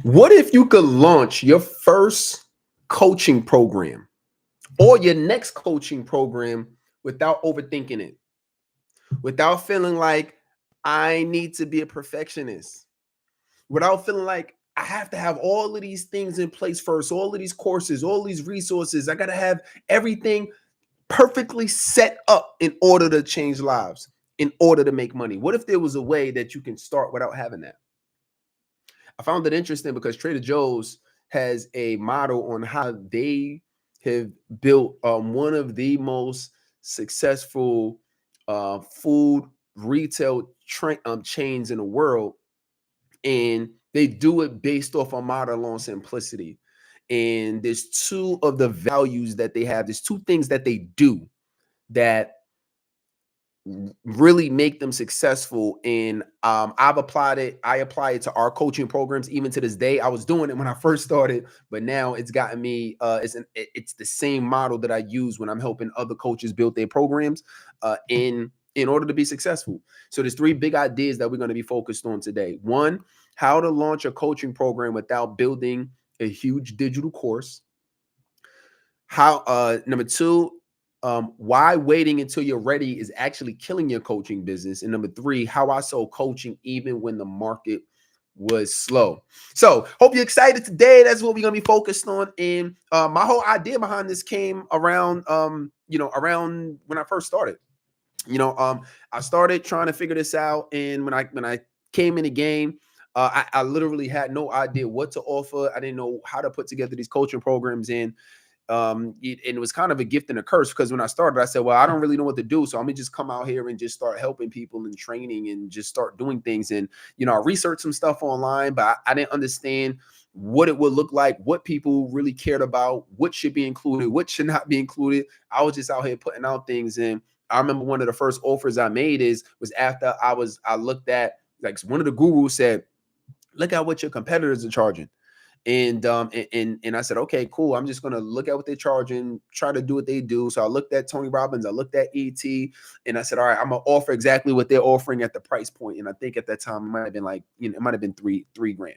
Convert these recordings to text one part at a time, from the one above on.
What if you could launch your first coaching program or your next coaching program without overthinking it, without feeling like I need to be a perfectionist, without feeling like I have to have all of these things in place first, all of these courses, all these resources. I got to have everything perfectly set up in order to change lives, in order to make money. What if there was a way that you can start without having that? I found it interesting because Trader Joe's has a model on how they have built one of the most successful food retail chains in the world, and they do it based off a model on simplicity. And there's two of the values that they have. There's two things that they do that really make them successful. And I've applied it. I apply it to our coaching programs even to this day. I was doing it when I first started, but now it's gotten me. It's the same model that I use when I'm helping other coaches build their programs in order to be successful. So there's three big ideas that we're going to be focused on today. One, how to launch a coaching program without building a huge digital course. Number two, why waiting until you're ready is actually killing your coaching business. And number three, how I sold coaching even when the market was slow. So hope you're excited today. That's what we're gonna be focused on. And my whole idea behind this came around around when I first started. I started trying to figure this out, and when I came in the game, I literally had no idea what to offer. I didn't know how to put together these coaching programs, and it was kind of a gift and a curse, because when I started, I said, well, I don't really know what to do, so I'm gonna just come out here and just start helping people and training and just start doing things. And I researched some stuff online, but I didn't understand what it would look like, what people really cared about, what should be included, what should not be included. I was just out here putting out things. And I remember one of the first offers I made was after I looked at, like, one of the gurus said, look at what your competitors are charging. And I said, okay, cool. I'm just gonna look at what they're charging, try to do what they do. So I looked at Tony Robbins, I looked at ET, and I said, all right, I'm gonna offer exactly what they're offering at the price point. And I think at that time it might have been like, it might have been three grand,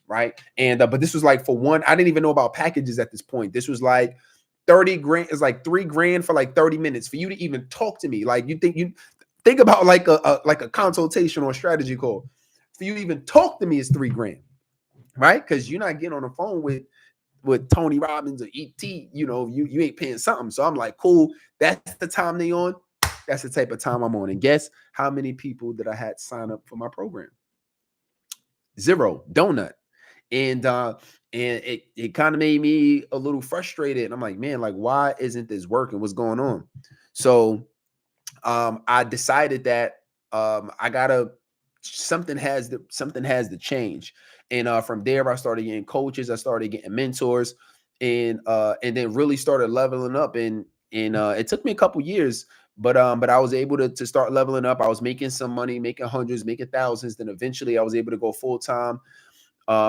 right? And but this was like, for one, I didn't even know about packages at this point. This was like 30 grand, is like 3 grand for like 30 minutes for you to even talk to me. Like, you think about like a consultation or a strategy call. For you to even talk to me is 3 grand. Right? Because you're not getting on the phone with Tony Robbins or ET, you ain't paying something. So I'm like, cool, that's the time they on. That's the type of time I'm on. And guess how many people that I had sign up for my program? Zero. Donut. And it kind of made me a little frustrated. And I'm like, man, like, why isn't this working? What's going on? So I decided that I gotta something has to change. And from there, I started getting coaches, I started getting mentors, and then really started leveling up. And it took me a couple years, but I was able to start leveling up. I was making some money, making hundreds, making thousands. Then eventually I was able to go full time.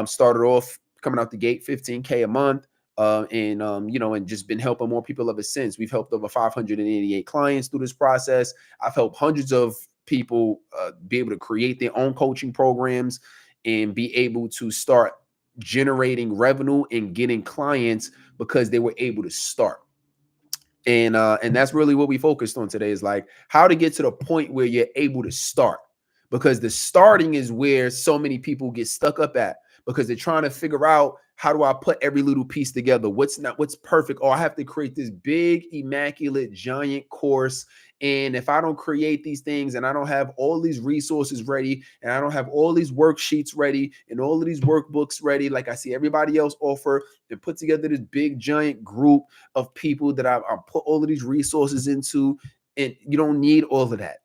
Started off coming out the gate 15K a month. And just been helping more people ever since. We've helped over 588 clients through this process. I've helped hundreds of people be able to create their own coaching programs and be able to start generating revenue and getting clients because they were able to start. And that's really what we focused on today, is like how to get to the point where you're able to start, because the starting is where so many people get stuck up at, because they're trying to figure out, how do I put every little piece together? What's perfect? Oh, I have to create this big, immaculate, giant course. And if I don't create these things, and I don't have all these resources ready, and I don't have all these worksheets ready, and all of these workbooks ready, like I see everybody else offer, and put together this big, giant group of people that I put all of these resources into, and you don't need all of that.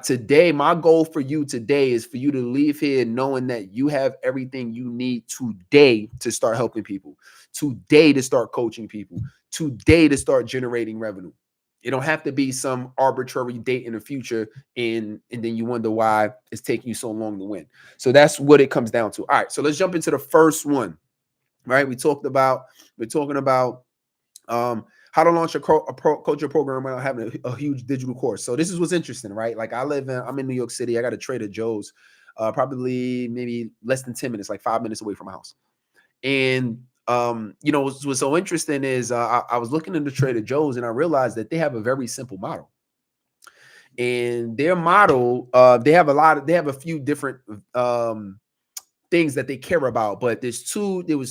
Today, my goal for you today is for you to leave here knowing that you have everything you need today to start helping people, today to start coaching people, today to start generating revenue. It don't have to be some arbitrary date in the future, and then you wonder why it's taking you so long to win. So that's what it comes down to. All right, so let's jump into the first one. Right, we're talking about how to launch a coaching program without having a huge digital course. So this is what's interesting, right? Like, I'm in New York City. I got a Trader Joe's, probably maybe less than 10 minutes, like 5 minutes away from my house. And what's so interesting is I was looking into Trader Joe's and I realized that they have a very simple model. And their model, they have a few different things that they care about, but there was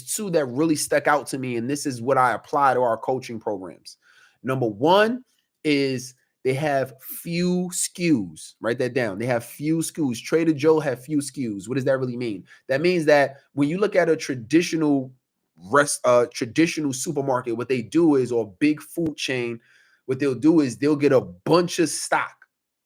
two that really stuck out to me, and this is what I apply to our coaching programs. Number one is they have few SKUs. Write that down. They have few SKUs. Trader Joe have few SKUs. What does that really mean? That means that when you look at a traditional supermarket, what they do is, or big food chain, what they'll do is they'll get a bunch of stock,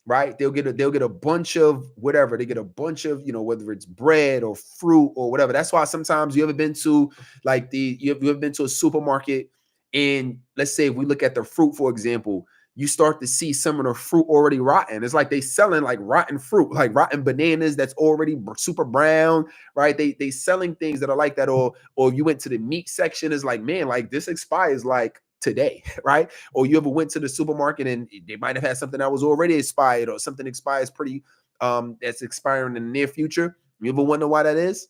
right? They'll get a bunch of whatever. They get a bunch of, whether it's bread or fruit or whatever. That's why sometimes you ever been to you ever been to a supermarket, and let's say if we look at the fruit, for example, you start to see some of the fruit already rotten. It's like they selling like rotten fruit, like rotten bananas that's already super brown, right? They selling things that are like that. Or you went to the meat section, is like, man, like this expires like today, right? Or you ever went to the supermarket and they might have had something that was already expired, or something expires pretty that's expiring in the near future. You ever wonder why that is?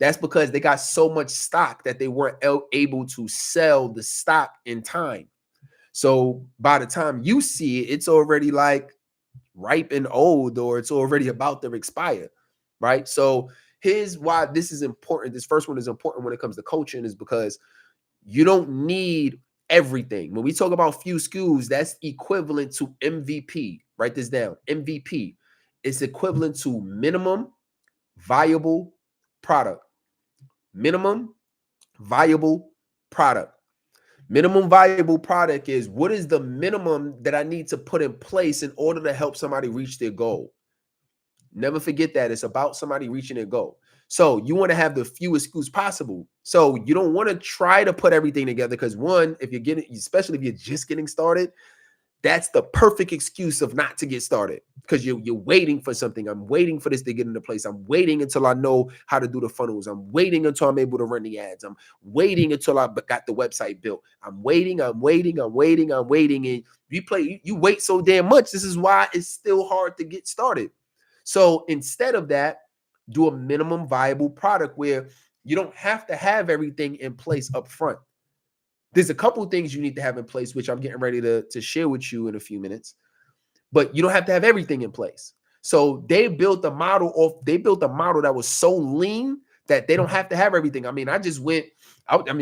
That's because they got so much stock that they weren't able to sell the stock in time. So by the time you see it, it's already like ripe and old, or it's already about to expire, right? So here's why this is important. This first one is important when it comes to coaching, is because you don't need everything. When we talk about few SKUs, that's equivalent to MVP. Write this down. MVP. It's equivalent to minimum viable product. Minimum viable product. Minimum viable product is, what is the minimum that I need to put in place in order to help somebody reach their goal? Never forget that. It's about somebody reaching their goal. So you want to have the fewest SKUs possible. So you don't want to try to put everything together, because one, if you're getting, especially if you're just getting started, that's the perfect excuse of not to get started, because you're waiting for something. I'm waiting for this to get into place. I'm waiting until I know how to do the funnels. I'm waiting until I'm able to run the ads. I'm waiting until I got the website built. I'm waiting. And you wait so damn much. This is why it's still hard to get started. So instead of that, do a minimum viable product where you don't have to have everything in place up front. There's a couple of things you need to have in place, which I'm getting ready to share with you in a few minutes, but you don't have to have everything in place. So they built a model that was so lean that they don't have to have everything. I mean, I just went, I came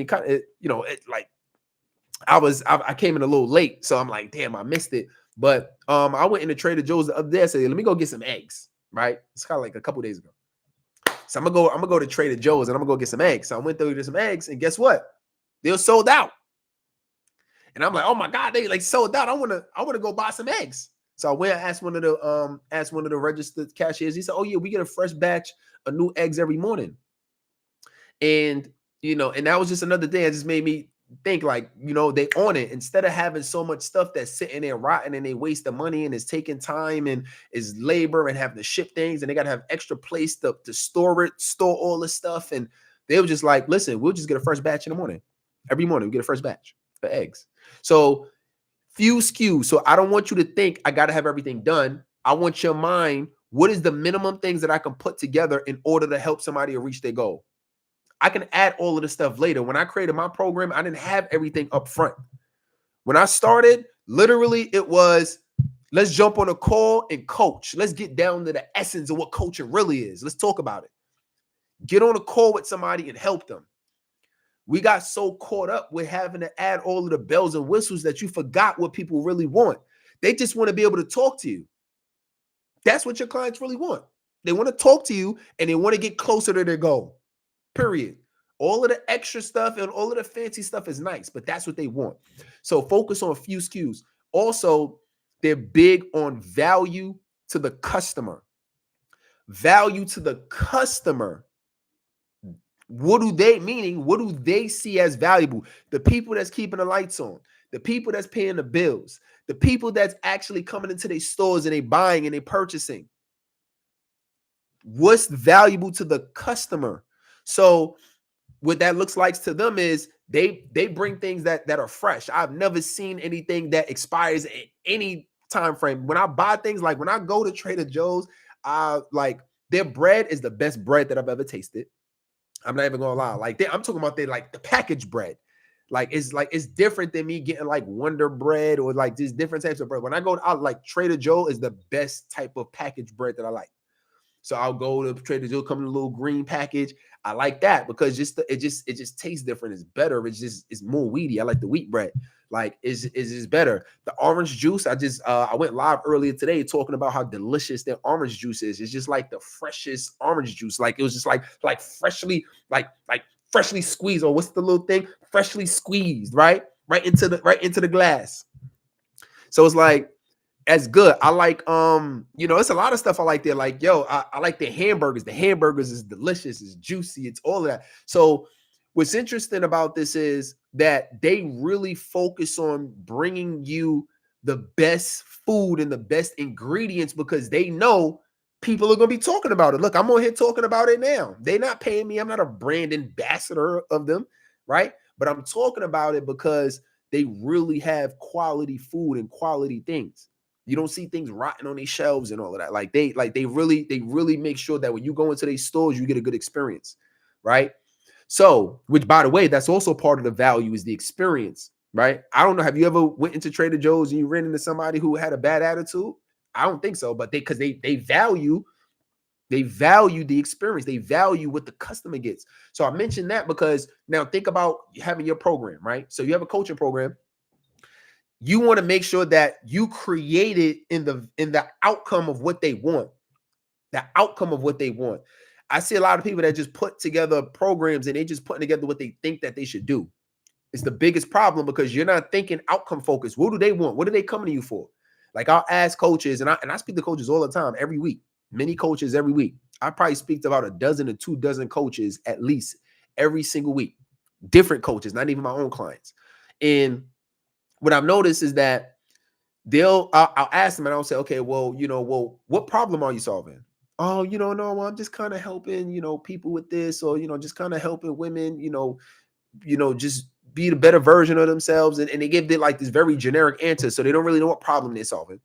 in a little late, so I'm like, damn, I missed it. But I went into Trader Joe's the other day. I said, let me go get some eggs, right? It's kind of like a couple days ago. So I'm gonna go to Trader Joe's and I'm gonna go get some eggs. So I went there to get some eggs, and guess what? They were sold out. And I'm like, oh my God, they like sold out. I wanna go buy some eggs. So I went and asked one of the registered cashiers. He said, oh yeah, we get a fresh batch of new eggs every morning. And and that was just another thing that just made me think, like, they own it, instead of having so much stuff that's sitting there rotting, and they waste the money, and it's taking time, and is labor, and having to ship things, and they got to have extra place to store all this stuff. And they were just like, listen, we'll just get a fresh batch in the morning. Every morning we get a fresh batch of eggs. So few SKUs. So I don't want you to think I got to have everything done. I want your mind, what is the minimum things that I can put together in order to help somebody reach their goal? I can add all of the stuff later. When I created my program, I didn't have everything up front. When I started, literally it was, let's jump on a call and coach. Let's get down to the essence of what coaching really is. Let's talk about it. Get on a call with somebody and help them. We got so caught up with having to add all of the bells and whistles that you forgot what people really want. They just want to be able to talk to you. That's what your clients really want. They want to talk to you, and they want to get closer to their goal. Period. All of the extra stuff and all of the fancy stuff is nice, but that's what they want. So focus on a few SKUs. Also, they're big on value to the customer. Value to the customer. What do they see as valuable? The people that's keeping the lights on, the people that's paying the bills, the people that's actually coming into their stores and they buying and they purchasing. What's valuable to the customer? So what that looks like to them is they bring things that are fresh. I've never seen anything that expires in any time frame. When I buy things, like when I go to Trader Joe's, like their bread is the best bread that I've ever tasted. I'm not even gonna lie. Like I'm talking about like the packaged bread. Like it's different than me getting like Wonder Bread or like these different types of bread. When I go out, like Trader Joe is the best type of packaged bread that I like. So I'll go to Trader Joe, come in a little green package. I like that because it just tastes different. It's better. It's more weedy. I like the wheat bread. Like is better. The orange juice. I went live earlier today talking about how delicious their orange juice is. It's just like the freshest orange juice. Like it was just like freshly like freshly squeezed, or what's the little thing? Freshly squeezed, right? Right into the glass. So it's like that's good. I like it's a lot of stuff I like there. Like, yo, I like the hamburgers. The hamburgers is delicious, it's juicy, it's all of that. So what's interesting about this is that they really focus on bringing you the best food and the best ingredients because they know people are going to be talking about it. Look, I'm on here talking about it now. They're not paying me. I'm not a brand ambassador of them, right? But I'm talking about it because they really have quality food and quality things. You don't see things rotting on these shelves and all of that. They really make sure that when you go into these stores, you get a good experience, right? So, which by the way, that's also part of the value is the experience, right? I don't know. Have you ever went into Trader Joe's and you ran into somebody who had a bad attitude? I don't think so, but because they value the experience. They value what the customer gets. So I mentioned that because now think about having your program, right? So you have a coaching program. You want to make sure that you create it in the outcome of what they want. The outcome of what they want. I see a lot of people that just put together programs and they just putting together what they think that they should do. It's the biggest problem because you're not thinking outcome focused. What do they want? What are they coming to you for? Like I'll ask coaches, and I speak to coaches all the time, every week. Many coaches every week. I probably speak to about a dozen or 2 dozen coaches at least every single week. Different coaches, not even my own clients. And what I've noticed is that I'll ask them and I'll say, okay, well, what problem are you solving? Oh, no, well, I'm just kind of helping, people with this, or, just kind of helping women, just be the better version of themselves. And they give it like this very generic answer. So they don't really know what problem they're solving.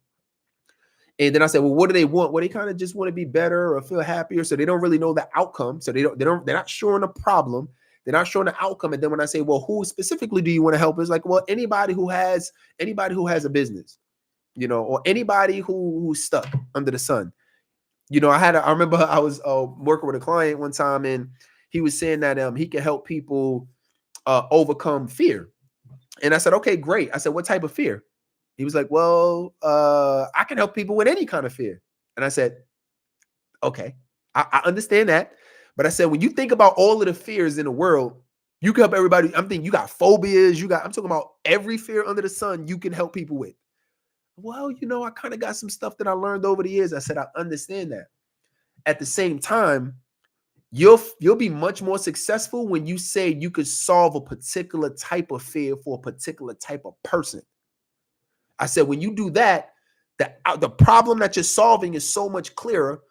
And then I said, well, what do they want? Well, they kind of just want to be better or feel happier. So they don't really know the outcome. So they're not showing the problem. They're not showing the outcome. And then when I say, well, who specifically do you want to help? It's like, well, anybody who has a business, or anybody who's stuck under the sun. I remember I was working with a client one time and he was saying that he can help people overcome fear. And I said, okay, great. I said, what type of fear? He was like, well, I can help people with any kind of fear. And I said, okay, I understand that. But I said, when you think about all of the fears in the world, you can help everybody. I'm thinking you got phobias. I'm talking about every fear under the sun you can help people with. Well, I kind of got some stuff that I learned over the years. I said, I understand that. At the same time, you'll be much more successful when you say you could solve a particular type of fear for a particular type of person. I said, when you do that, the problem that you're solving is so much clearer.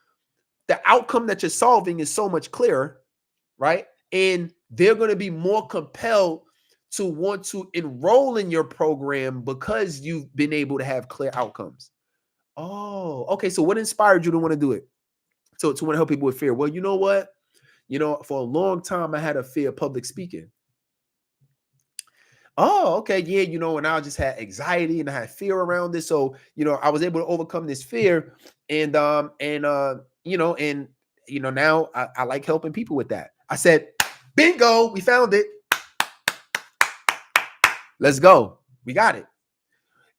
The outcome that you're solving is so much clearer, right? And they're going to be more compelled to want to enroll in your program because you've been able to have clear outcomes. Oh, okay. So what inspired you to want to do it? So to want to help people with fear? Well, you know what? For a long time, I had a fear of public speaking. Oh, okay. Yeah. And I just had anxiety and I had fear around this. So, I was able to overcome this fear and now I like helping people with that. I said, bingo, we found it. Let's go. We got it.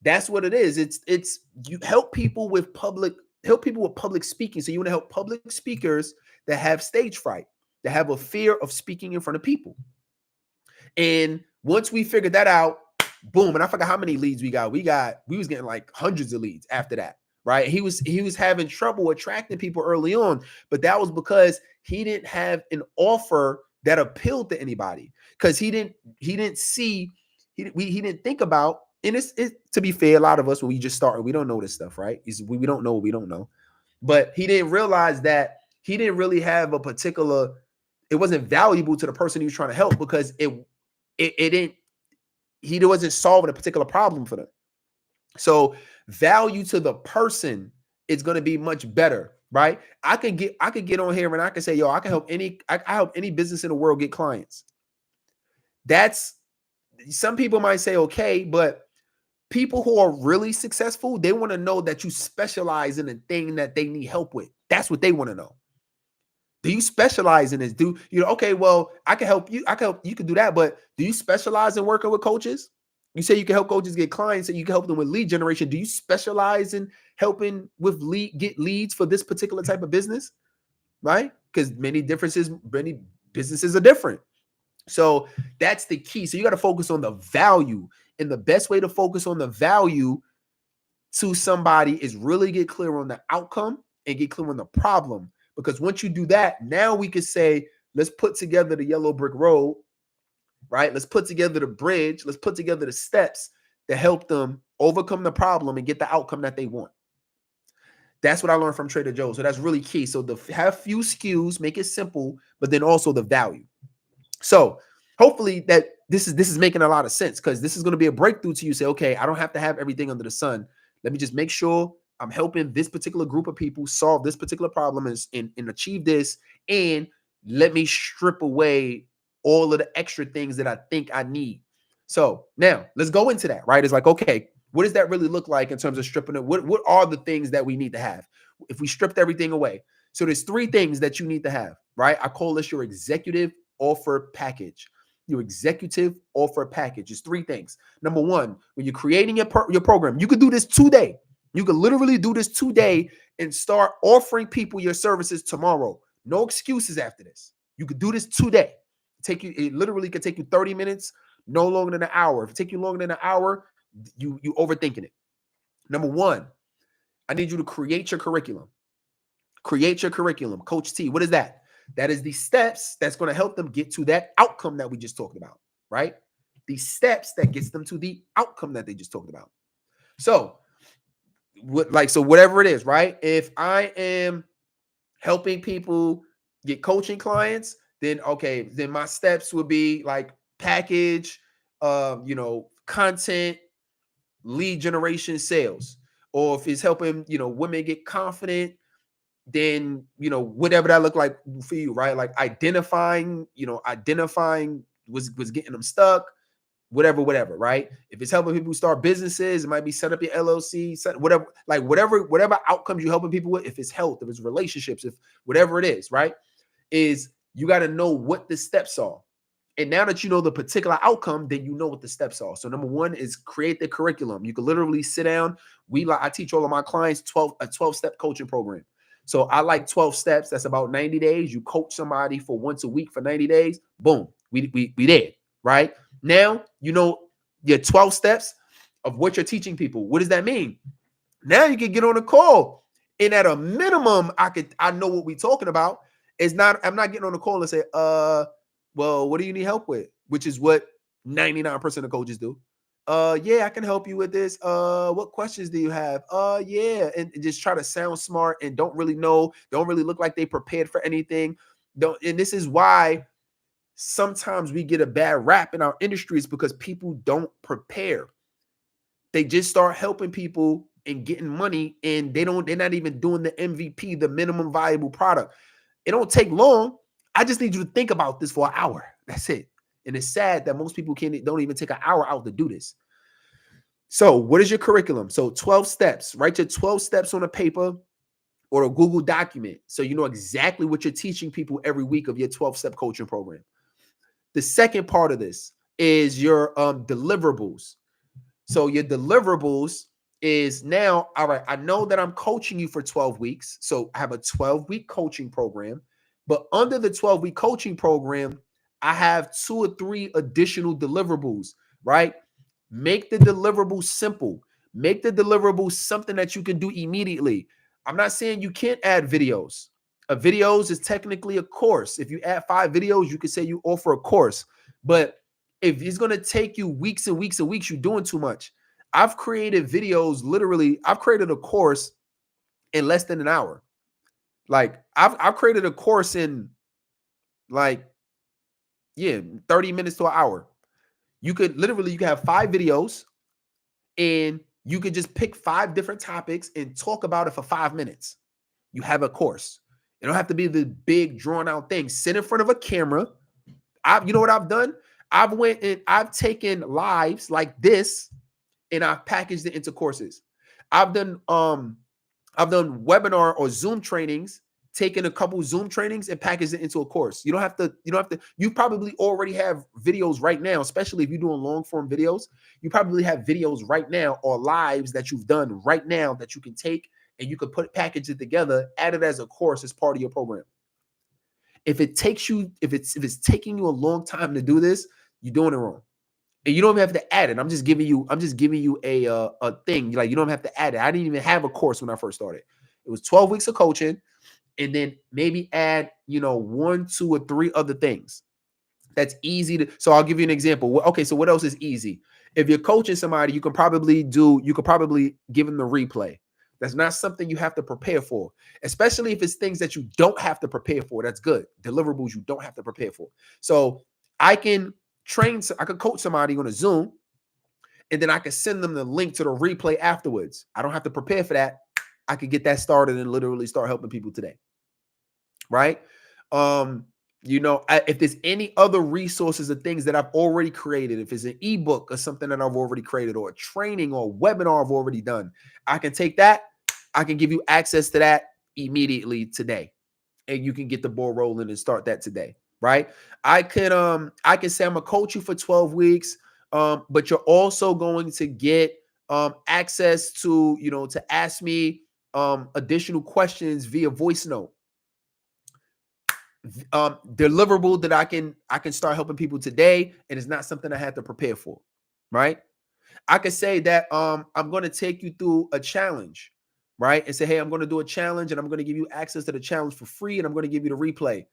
That's what it is. It's you help people with public speaking. So you want to help public speakers that have stage fright, that have a fear of speaking in front of people. And once we figured that out, boom, and I forgot how many leads we got. We was getting like hundreds of leads after that, right? He was having trouble attracting people early on, but that was because he didn't have an offer that appealed to anybody because he didn't think about. And it's to be fair, a lot of us when we just start, we don't know this stuff, right? We don't know what we don't know, but he didn't realize that he didn't really have a particular. It wasn't valuable to the person he was trying to help because he wasn't solving a particular problem for them. So value to the person is going to be much better right? I could get on here and I can say, yo, I help any business in the world get clients. That's, some people might say, okay, but people who are really successful, they want to know that you specialize in a thing that they need help with. That's what they want to know. Do you specialize in this? Do you know, okay, well, I can help you. You can do that, but do you specialize in working with coaches? You say you can help coaches get clients and you can help them with lead generation. Do you specialize in helping with get leads for this particular type of business? Right? Because many businesses are different. So that's the key. So you got to focus on the value. And the best way to focus on the value to somebody is really get clear on the outcome and get clear on the problem. Because once you do that, now we could say, let's put together the yellow brick road, right? Let's put together the bridge. Let's put together the steps to help them overcome the problem and get the outcome that they want. That's what I learned from Trader Joe's. So that's really key. So have few SKUs, make it simple, but then also the value. So hopefully that this is making a lot of sense, because this is going to be a breakthrough to you. Say, okay, I don't have to have everything under the sun. Let me just make sure I'm helping this particular group of people solve this particular problem and achieve this. And let me strip away all of the extra things that I think I need. So now let's go into that, right? It's like, okay, what does that really look like in terms of stripping it? What are the things that we need to have if we stripped everything away? So there's 3 things that you need to have, right? I call this your executive offer package. Your executive offer package is 3 things. Number 1, when you're creating your program, you could do this today. You could literally do this today and start offering people your services tomorrow. No excuses after this. You could do this today. It literally could take you 30 minutes, no longer than an hour. If it takes you longer than an hour, you overthinking it. Number 1, I need you to create your curriculum. Create your curriculum. Coach T, what is that? That is the steps that's going to help them get to that outcome that we just talked about, right? The steps that gets them to the outcome that they just talked about. So, whatever it is, right? If I am helping people get coaching clients, then okay, then my steps would be like package, content, lead generation, sales. Or if it's helping, women get confident, then whatever that look like for you, right? Like identifying was getting them stuck, whatever, right? If it's helping people start businesses, it might be set up your LLC, whatever outcomes you're helping people with. If it's health, if it's relationships, if whatever it is, right? Is you got to know what the steps are. And now that you know the particular outcome, then you know what the steps are. So number 1 is create the curriculum. You can literally sit down. I teach all of my clients a 12-step coaching program. So I like 12 steps. That's about 90 days. You coach somebody for once a week for 90 days. Boom. We did, right? Now, your 12 steps of what you're teaching people. What does that mean? Now you can get on a call. And at a minimum, I know what we're talking about. I'm not getting on a call and say, well, what do you need help with? Which is what 99% of coaches do. Yeah, I can help you with this. What questions do you have? Yeah. And just try to sound smart and don't really look like they prepared for anything. And this is why sometimes we get a bad rap in our industries, because people don't prepare. They just start helping people and getting money, and they're not even doing the MVP, the minimum viable product. It don't take long. I just need you to think about this for an hour. That's it. And it's sad that most people don't even take an hour out to do this. So what is your curriculum? So 12 steps. Write your 12 steps on a paper or a Google document, so you know exactly what you're teaching people every week of your 12-step coaching program. The second part of this is your deliverables. So your deliverables is now, all right, I know that I'm coaching you for 12 weeks. So I have a 12-week coaching program. But under the 12-week coaching program, I have 2 or 3 additional deliverables, right? Make the deliverables simple. Make the deliverables something that you can do immediately. I'm not saying you can't add videos. Videos is technically a course. If you add 5 videos, you could say you offer a course. But if it's going to take you weeks and weeks and weeks, you're doing too much. I've created videos, literally, I've created a course in less than an hour. Like I've created a course in 30 minutes to an hour. You can have 5 videos and you could just pick 5 different topics and talk about it for 5 minutes. You have a course. It don't have to be the big drawn out thing. Sit in front of a camera. You know what I've done? I've taken lives like this and I've packaged it into courses. I've done webinar or Zoom trainings, taken a couple Zoom trainings and packaged it into a course. You probably already have videos right now, especially if you're doing long form videos. You probably have videos right now or lives that you've done right now that you can take and you can package it together, add it as a course as part of your program. If it's taking you a long time to do this, you're doing it wrong. And you don't even have to add it. I'm just giving you a thing. Like, you don't have to add it. I didn't even have a course when I first started. It was 12 weeks of coaching, and then maybe add, 1, 2, or 3 other things. That's easy to. So I'll give you an example. Okay, so what else is easy? If you're coaching somebody, you could probably give them the replay. That's not something you have to prepare for, especially if it's things that you don't have to prepare for. That's good. Deliverables you don't have to prepare for. So I can coach somebody on a Zoom, and then I can send them the link to the replay afterwards. I don't have to prepare for that. I could get that started and literally start helping people today. Right? If there's any other resources or things that I've already created, if it's an ebook or something that I've already created, or a training or a webinar I've already done, I can take that. I can give you access to that immediately today, and you can get the ball rolling and start that today. Right? I can say I'm gonna coach you for 12 weeks, but you're also going to get access to to ask me additional questions via voice note. Deliverable that I can start helping people today, and it's not something I had to prepare for. Right? I could say that I'm going to take you through a challenge, right? And say, hey, I'm going to do a challenge, and I'm going to give you access to the challenge for free, and I'm going to give you the replay.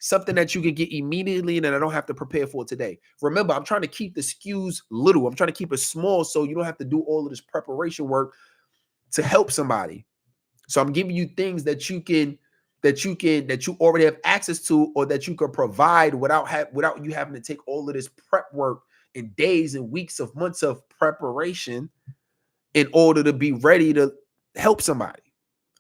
Something that you can get immediately and that I don't have to prepare for today. Remember, I'm trying to keep the SKUs little. I'm trying to keep it small so you don't have to do all of this preparation work to help somebody. So I'm giving you things that you already have access to, or that you can provide without you having to take all of this prep work in days and weeks of months of preparation in order to be ready to help somebody.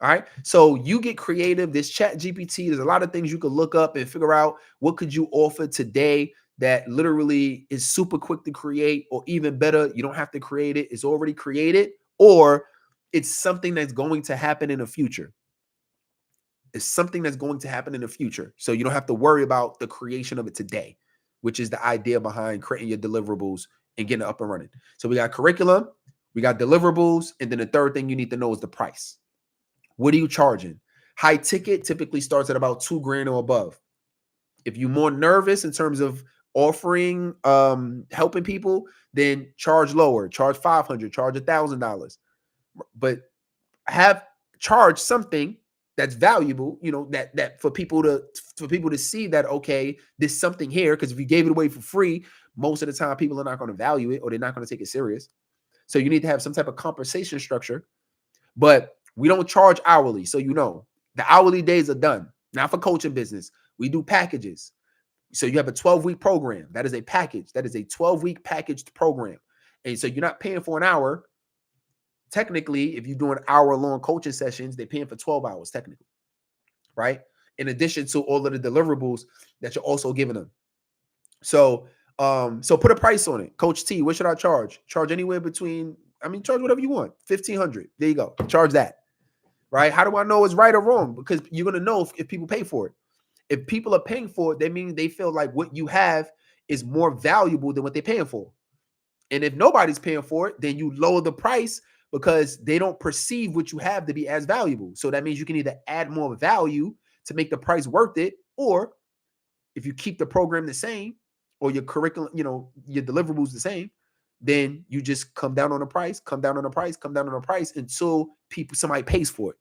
All right. So you get creative. This Chat GPT, there's a lot of things you could look up and figure out what could you offer today that literally is super quick to create, or even better, you don't have to create it. It's already created, or it's something that's going to happen in the future. It's something that's going to happen in the future. So you don't have to worry about the creation of it today, which is the idea behind creating your deliverables and getting it up and running. So we got curriculum, we got deliverables, and then the third thing you need to know is the price. What are you charging? High ticket typically starts at about $2,000 or above. If you're more nervous in terms of offering, helping people, then charge lower, charge $500, charge $1,000, but charge something that's valuable, that for people to see that, okay, there's something here. Because if you gave it away for free, most of the time people are not going to value it, or they're not going to take it serious. So you need to have some type of compensation structure. But we don't charge hourly. So the hourly days are done. Now for coaching business, we do packages. So you have a 12-week program. That is a package. That is a 12-week packaged program. And so you're not paying for an hour. Technically, if you're doing hour-long coaching sessions, they're paying for 12 hours technically, right? In addition to all of the deliverables that you're also giving them. So put a price on it. Coach T, what should I charge? Charge anywhere between, charge whatever you want. $1,500. There you go. Charge that, right? How do I know it's right or wrong? Because you're going to know if people pay for it. If people are paying for it, that means they feel like what you have is more valuable than what they're paying for. And if nobody's paying for it, then you lower the price because they don't perceive what you have to be as valuable. So that means you can either add more value to make the price worth it, or if you keep the program the same, or your curriculum, your deliverables the same, then you just come down on the price until somebody pays for it.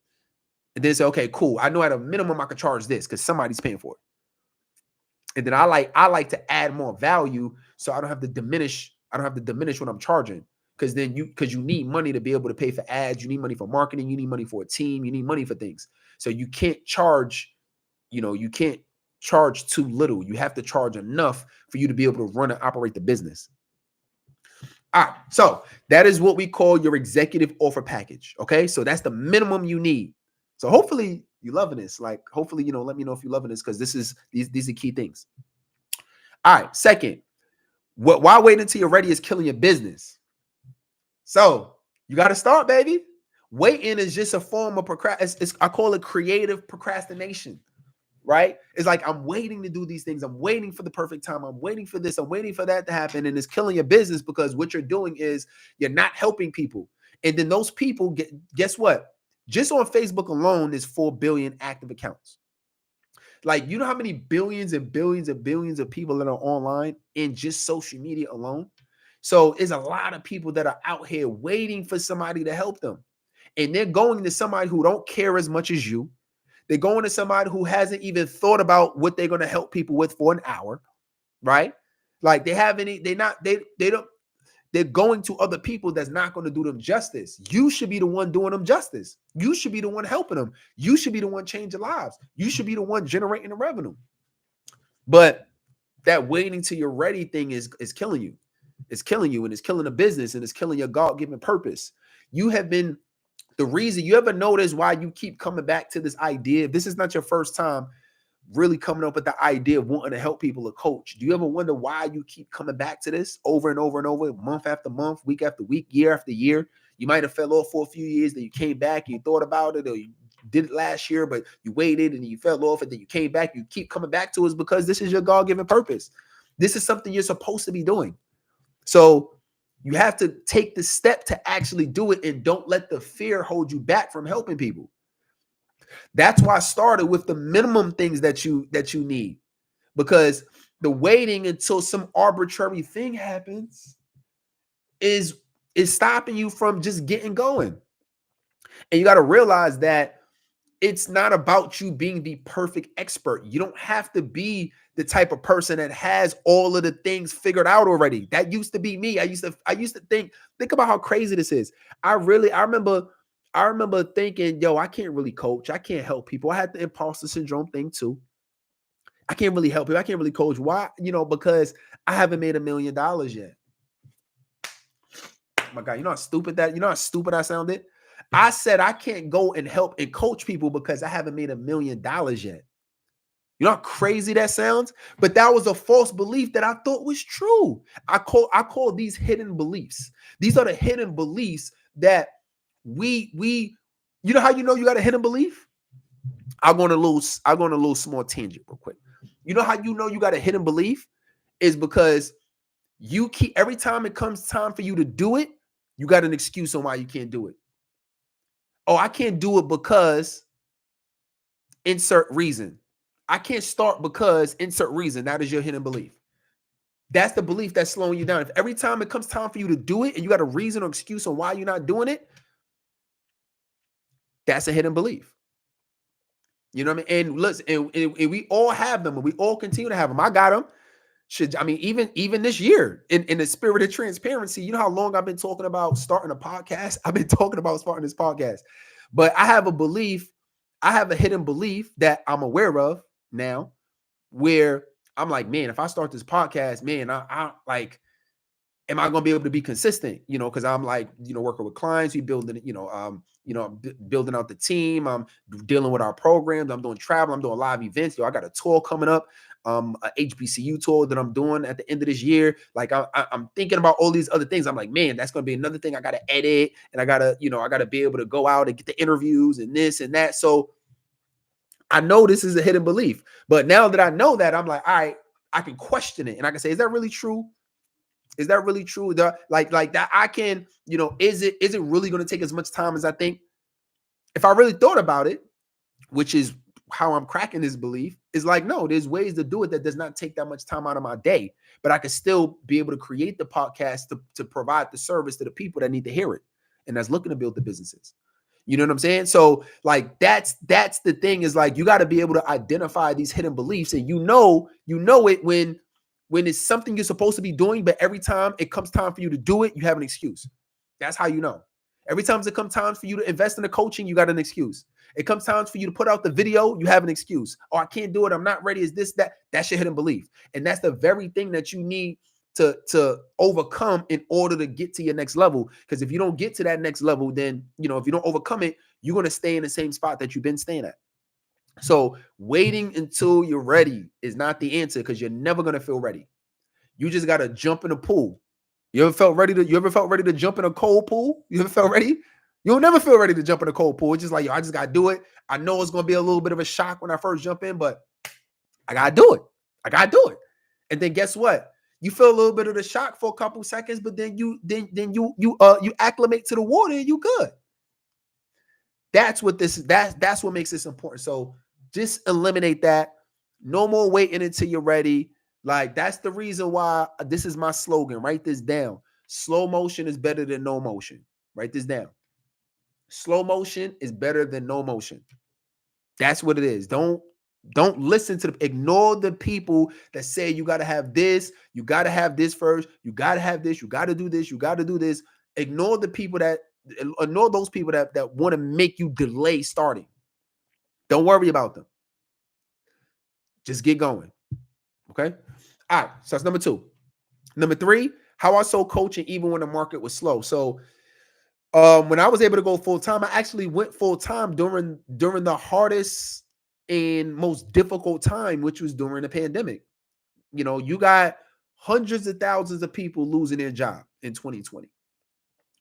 And then say, okay, cool. I know at a minimum I could charge this because somebody's paying for it. And then I like to add more value, so I don't have to diminish what I'm charging. Because you need money to be able to pay for ads, you need money for marketing, you need money for a team, you need money for things. So you can't charge, too little. You have to charge enough for you to be able to run and operate the business. All right, so that is what we call your executive offer package. Okay, so that's the minimum you need. So hopefully you loving this. Like, hopefully, let me know if you're loving this, because these are key things. All right. Second, why waiting until you're ready is killing your business. So you got to start, baby. Waiting is just a form of I call it creative procrastination, right? It's like, I'm waiting to do these things. I'm waiting for the perfect time. I'm waiting for this. I'm waiting for that to happen. And it's killing your business, because what you're doing is you're not helping people. And then those people guess what? Just on Facebook alone, there's 4 billion active accounts. Like, you know how many billions and billions and billions of people that are online in just social media alone? So there's a lot of people that are out here waiting for somebody to help them. And they're going to somebody who don't care as much as you. They're going to somebody who hasn't even thought about what they're going to help people with for an hour, right? Like, they're going to other people that's not going to do them justice. You should be the one doing them justice. You should be the one helping them. You should be the one changing lives. You should be the one generating the revenue. But that waiting till you're ready thing is killing you. It's killing you, and it's killing the business, and it's killing your God-given purpose. You have been the reason. You ever notice why you keep coming back to this idea? If this is not your first time really coming up with the idea of wanting to help people or coach, do you ever wonder why you keep coming back to this over and over and over, month after month, week after week, year after year? You might have fell off for a few years, then you came back, you thought about it, or you did it last year, but you waited and you fell off, and then you came back. You keep coming back to it because this is your God-given purpose. This is something you're supposed to be doing. So you have to take the step to actually do it, and don't let the fear hold you back from helping people. That's why I started with the minimum things that you need, because the waiting until some arbitrary thing happens is stopping you from just getting going. And you got to realize that it's not about you being the perfect expert. You don't have to be the type of person that has all of the things figured out already. That used to be me. I used to think about how crazy this is. I remember thinking, yo, I can't really coach. I can't help people. I had the imposter syndrome thing too. I can't really help people. I can't really coach. Why? Because I haven't made $1 million yet. Oh my God, you know how stupid I sounded? I said I can't go and help and coach people because I haven't made $1 million yet. You know how crazy that sounds? But that was a false belief that I thought was true. I call these hidden beliefs. These are the hidden beliefs that we you know how you got a hidden belief? I'm going to lose small tangent real quick. You know how you got a hidden belief is because you keep, every time it comes time for you to do it, you got an excuse on why you can't do it. Oh, I can't do it because insert reason. I can't start because insert reason. That is your hidden belief. That's the belief that's slowing you down. If every time it comes time for you to do it and you got a reason or excuse on why you're not doing it, that's a hidden belief. You know what I mean? And listen, and we all have them, and we all continue to have them. I got them. Even this year, in the spirit of transparency, you know how long I've been talking about starting a podcast? I've been talking about starting this podcast. But I have a belief, I have a hidden belief that I'm aware of now, where I'm like, man, if I start this podcast, man, I like, am I going to be able to be consistent? Because I'm like, working with clients, we building, building out the team. I'm dealing with our programs. I'm doing travel. I'm doing live events. I got a tour coming up, a HBCU tour that I'm doing at the end of this year. Like I'm thinking about all these other things. I'm like, man, that's going to be another thing I got to edit, and I got to be able to go out and get the interviews and this and that. So I know this is a hidden belief, but now that I know that, I'm like, all right, I can question it, and I can say, is that really true? Is that really true? Like that I can, is it really going to take as much time as I think? If I really thought about it, which is how I'm cracking this belief, is like, no, there's ways to do it that does not take that much time out of my day, but I can still be able to create the podcast to provide the service to the people that need to hear it, and that's looking to build the businesses. You know what I'm saying? So like, that's the thing, is like, you got to be able to identify these hidden beliefs, and you know it when it's something you're supposed to be doing, but every time it comes time for you to do it, you have an excuse. That's how you know. Every time it comes time for you to invest in the coaching, you got an excuse. It comes time for you to put out the video, you have an excuse. Oh, I can't do it. I'm not ready. Is this, that? That's your hidden belief. And that's the very thing that you need to overcome in order to get to your next level. Because if you don't get to that next level, then, if you don't overcome it, you're going to stay in the same spot that you've been staying at. So waiting until you're ready is not the answer, because you're never going to feel ready. You just got to jump in the pool. You ever felt ready to jump in a cold pool? You ever felt ready? You'll never feel ready to jump in a cold pool. It's just like, yo, I just got to do it. I know it's going to be a little bit of a shock when I first jump in, but I got to do it. I got to do it. And then guess what? You feel a little bit of the shock for a couple seconds, but then you acclimate to the water and you good. That's what makes this important. So just eliminate that. No more waiting until you're ready. Like, that's the reason why this is my slogan. Write this down. Slow motion is better than no motion. Write this down. Slow motion is better than no motion. That's what it is. Don't listen to ignore the people that say you got to have this, you got to have this first, you got to have this, you got to do this, you got to do this. Ignore those people that want to make you delay starting. Don't worry about them. Just get going. Okay. All right. So that's number 2. Number 3, how I sold coaching even when the market was slow. So when I was able to go full time, I actually went full time during the hardest and most difficult time, which was during the pandemic. You know, you got hundreds of thousands of people losing their job in 2020,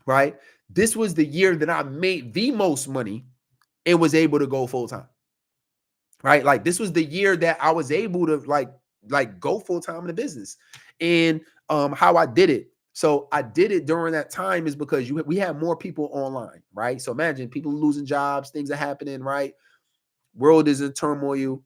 right? This was the year that I made the most money and was able to go full time, right? Like, this was the year that I was able to like go full time in the business. And how I did it. So I did it during that time is because we had more people online, right? So imagine people losing jobs, things are happening, right? World is in turmoil.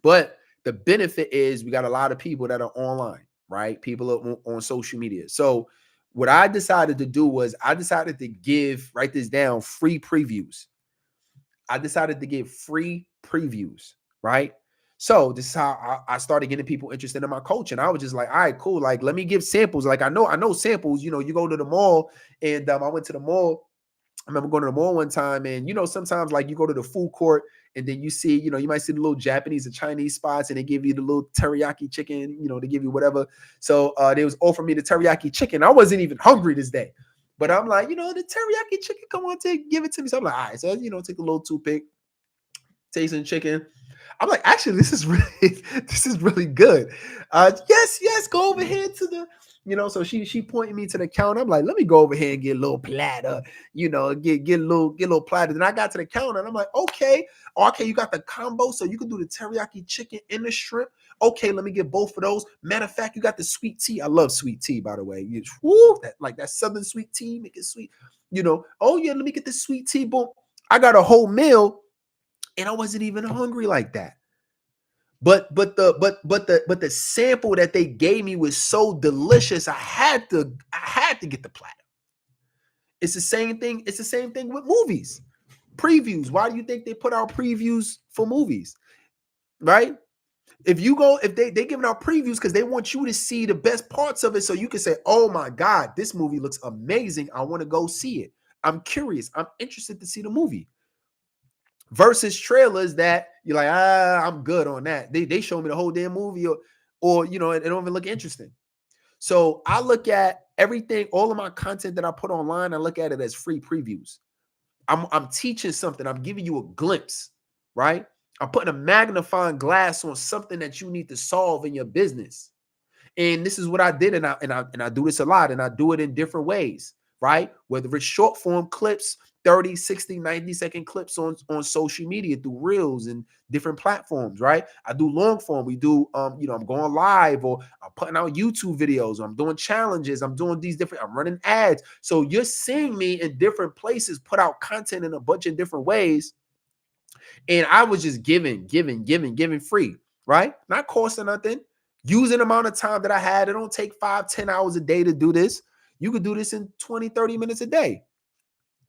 But the benefit is we got a lot of people that are online, right? People are on social media. So what I decided to do was I decided to give, write this down, free previews. I decided to give free previews, right? So this is how I started getting people interested in my coaching. I was just like, all right, cool. Like, let me give samples. Like, I know samples. You know, you go to the mall, and I went to the mall. I remember going to the mall one time, and sometimes like you go to the food court, and then you see, you might see the little Japanese and Chinese spots, and they give you the little teriyaki chicken. They give you whatever. So they was offering me the teriyaki chicken. I wasn't even hungry this day, but I'm like, the teriyaki chicken, come on, give it to me. So I'm like, all right. So take a little toothpick, tasting chicken. I'm like, actually, this is really good. Yes, go over here to the, so she pointed me to the counter. I'm like, let me go over here and get a little platter, get a little platter. Then I got to the counter and I'm like, okay, you got the combo, so you can do the teriyaki chicken and the shrimp. Okay, let me get both of those. Matter of fact, you got the sweet tea. I love sweet tea, by the way. That southern sweet tea, make it sweet. Oh yeah, let me get the sweet tea. Boom. I got a whole meal. And I wasn't even hungry like that. But the sample that they gave me was so delicious. I had to get the platter. It's the same thing. It's the same thing with movies. Previews. Why do you think they put out previews for movies? Right? If they giving out previews because they want you to see the best parts of it, so you can say, oh my God, this movie looks amazing. I want to go see it. I'm curious. I'm interested to see the movie. Versus trailers that you're like, I'm good on that. They show me the whole damn movie, or it don't even look interesting. So I look at everything, all of my content that I put online, I look at it as free previews. I'm teaching something. I'm giving you a glimpse, right? I'm putting a magnifying glass on something that you need to solve in your business. And this is what I did, and I do this a lot, and I do it in different ways, right? Whether it's short form clips, 30, 60, 90-second clips on social media through reels and different platforms, right? I do long form. We do, I'm going live, or I'm putting out YouTube videos, or I'm doing challenges. I'm doing I'm running ads. So you're seeing me in different places, put out content in a bunch of different ways. And I was just giving free, right? Not costing nothing. Using the amount of time that I had. It don't take 5-10 hours a day to do this. You could do this in 20-30 minutes a day.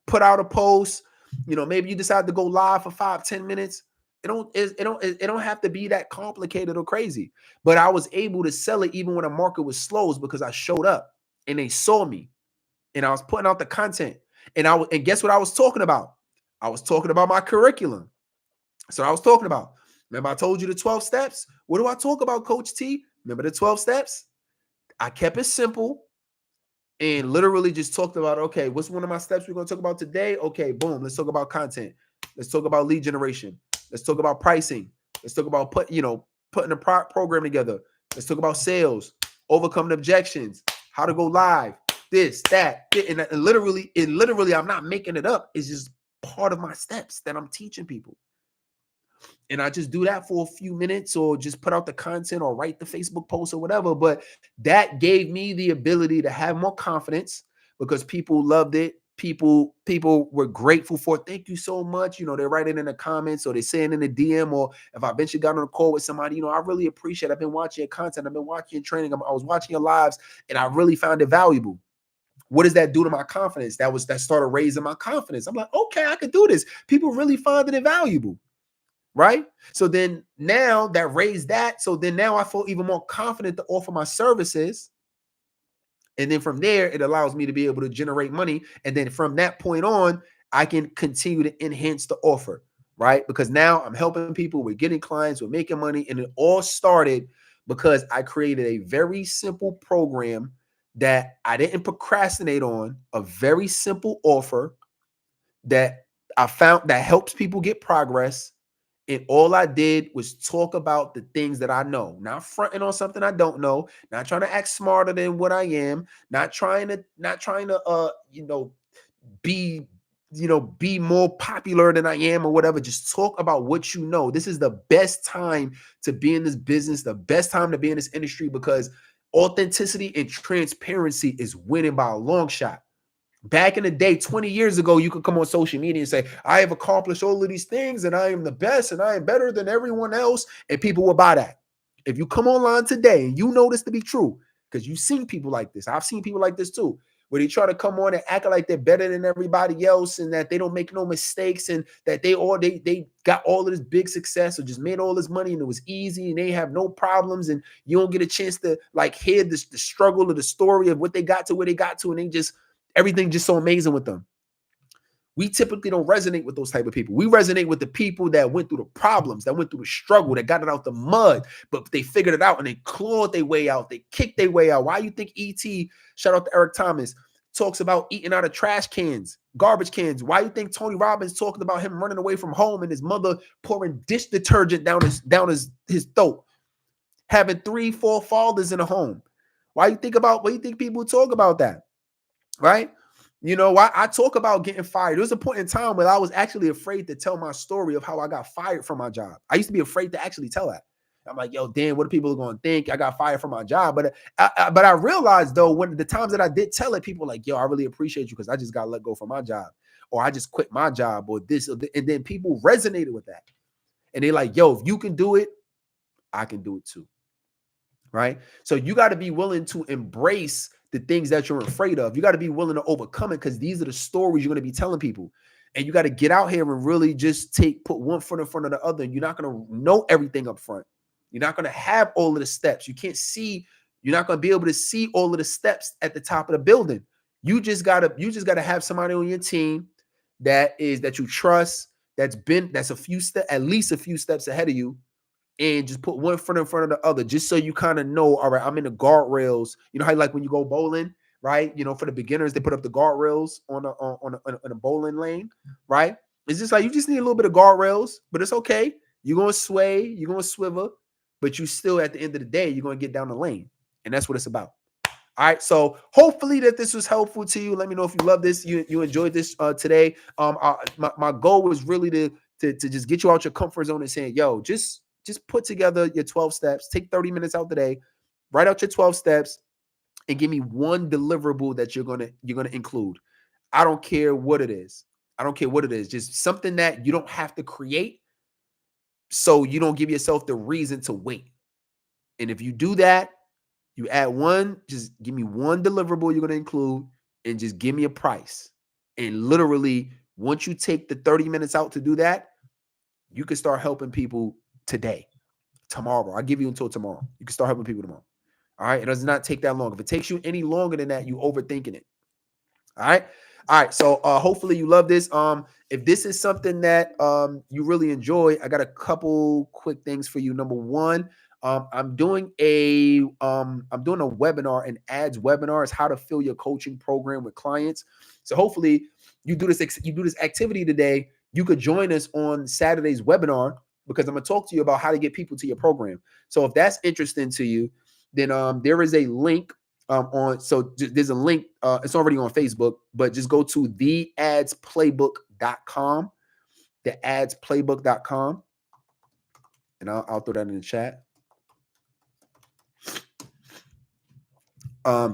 Put out a post. Maybe you decide to go live for 5-10 minutes. It don't have to be that complicated or crazy. But I was able to sell it even when the market was slow, because I showed up and they saw me, and I was putting out the content. And guess what I was talking about? I was talking about my curriculum. So I was talking about. Remember, I told you the 12 steps? What do I talk about, Coach T? Remember the 12 steps? I kept it simple, and literally just talked about, okay, what's one of my steps we're going to talk about today? Okay, boom. Let's talk about content. Let's talk about lead generation. Let's talk about pricing. Let's talk about putting a program together. Let's talk about sales, overcoming objections, how to go live, this, that, and literally, I'm not making it up. It's just part of my steps that I'm teaching people. And I just do that for a few minutes or just put out the content or write the Facebook post or whatever. But that gave me the ability to have more confidence because people loved it. People were grateful for it. Thank you so much. They're writing in the comments or they're saying in the DM, or if I eventually got on a call with somebody, I really appreciate it. I've been watching your content. I've been watching your training. I was watching your lives and I really found it valuable. What does that do to my confidence? That started raising my confidence. I'm like, okay, I could do this. People really finding it valuable. Right? So then now that raised that. So then now I feel even more confident to offer my services. And then from there, it allows me to be able to generate money. And then from that point on, I can continue to enhance the offer, right? Because now I'm helping people, we're getting clients, we're making money. And it all started because I created a very simple program that I didn't procrastinate on, a very simple offer that I found that helps people get progress. And all I did was talk about the things that I know, not fronting on something I don't know, not trying to act smarter than what I am, not trying to be be more popular than I am or whatever. Just talk about what you know. This is the best time to be in this business, the best time to be in this industry, because authenticity and transparency is winning by a long shot. Back in the day, 20 years ago, you could come on social media and say, I have accomplished all of these things and I am the best and I am better than everyone else. And people will buy that. If you come online today and you know this to be true, because you've seen people like this. I've seen people like this too, where they try to come on and act like they're better than everybody else and that they don't make no mistakes and that they got all of this big success or just made all this money and it was easy and they have no problems, and you don't get a chance to like hear the struggle or the story of what they got to where they got to, and they just everything just so amazing with them. We typically don't resonate with those type of people. We resonate with the people that went through the problems, that went through the struggle, that got it out the mud, but they figured it out and they clawed their way out. They kicked their way out. Why you think E.T., shout out to Eric Thomas, talks about eating out of trash cans, garbage cans? Why you think Tony Robbins talking about him running away from home and his mother pouring dish detergent down his throat, having 3-4 fathers in a home? Why you think people talk about that? Right? Why I talk about getting fired. There was a point in time where I was actually afraid to tell my story of how I got fired from my job. I used to be afraid to actually tell that. I'm like, yo, damn, what are people going to think? I got fired from my job. But I realized, though, when the times that I did tell it, people were like, yo, I really appreciate you because I just got let go from my job, or I just quit my job, or this, and then people resonated with that. And they're like, yo, if you can do it, I can do it too. Right? So you got to be willing to embrace the things that you're afraid of. You got to be willing to overcome it, because these are the stories you're going to be telling people. And you got to get out here and really just put one foot in front of the other. And you're not going to know everything up front. You're not going to have all of the steps. You're not going to be able to see all of the steps at the top of the building. You just gotta have somebody on your team that you trust, that's at least a few steps ahead of you, and just put one foot in front of the other, just so you kind of know, all right, I'm in the guardrails. You know how like when you go bowling, right? For the beginners, they put up the guardrails on a bowling lane, right? It's just like you just need a little bit of guardrails, but it's okay. You're gonna sway, you're gonna swivel, but you still at the end of the day, you're gonna get down the lane, and that's what it's about. All right, so hopefully that this was helpful to you. Let me know if you love this, you enjoyed this today. My goal was really to just get you out your comfort zone and saying, yo, just put together your 12 steps. Take 30 minutes out today, write out your 12 steps, and give me one deliverable that you're gonna include. I don't care what it is. Just something that you don't have to create, so you don't give yourself the reason to wait. And if you do that, you add one, just give me one deliverable you're going to include, and just give me a price. And literally, once you take the 30 minutes out to do that, you can start helping people today, tomorrow. I'll give you until tomorrow. You can start helping people tomorrow. All right. It does not take that long. If it takes you any longer than that, you overthinking it. All right. All right. So hopefully you love this. If this is something that you really enjoy, I got a couple quick things for you. Number one, I'm doing a webinar, an ads webinar. It's how to fill your coaching program with clients. So hopefully you do this activity today. You could join us on Saturday's webinar because I'm gonna talk to you about how to get people to your program. So if that's interesting to you, then there is a link there's a link, it's already on Facebook, but just go to theadsplaybook.com, theadsplaybook.com, and I'll throw that in the chat.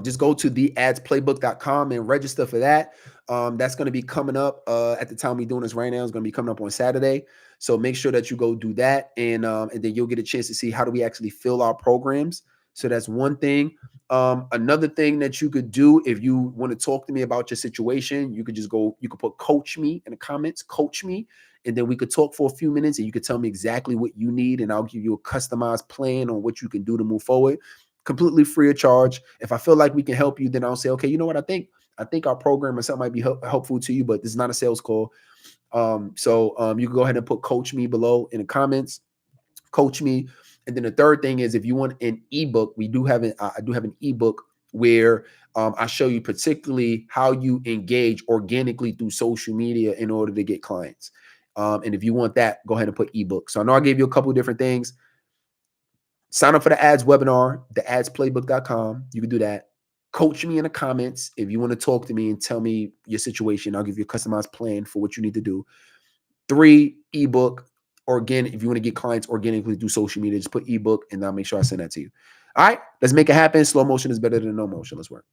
Just go to theadsplaybook.com and register for that. That's going to be coming up at the time we're doing this right now. It's going to be coming up on Saturday. So make sure that you go do that, and then you'll get a chance to see how do we actually fill our programs. So that's one thing. Another thing that you could do if you want to talk to me about your situation, you could put coach me in the comments, coach me, and then we could talk for a few minutes and you could tell me exactly what you need, and I'll give you a customized plan on what you can do to move forward. Completely free of charge. If I feel like we can help you, then I'll say, okay, you know what? I think our program or something might be helpful to you, but this is not a sales call. So you can go ahead and put coach me below in the comments, coach me. And then the third thing is if you want an ebook, I do have an ebook where I show you particularly how you engage organically through social media in order to get clients. And if you want that, go ahead and put ebook. So I know I gave you a couple of different things. Sign up for the ads webinar, theadsplaybook.com. You can do that. Coach me in the comments if you want to talk to me and tell me your situation. I'll give you a customized plan for what you need to do. 3, ebook. Organic, if you want to get clients organically through social media, just put ebook and I'll make sure I send that to you. All right, let's make it happen. Slow motion is better than no motion. Let's work.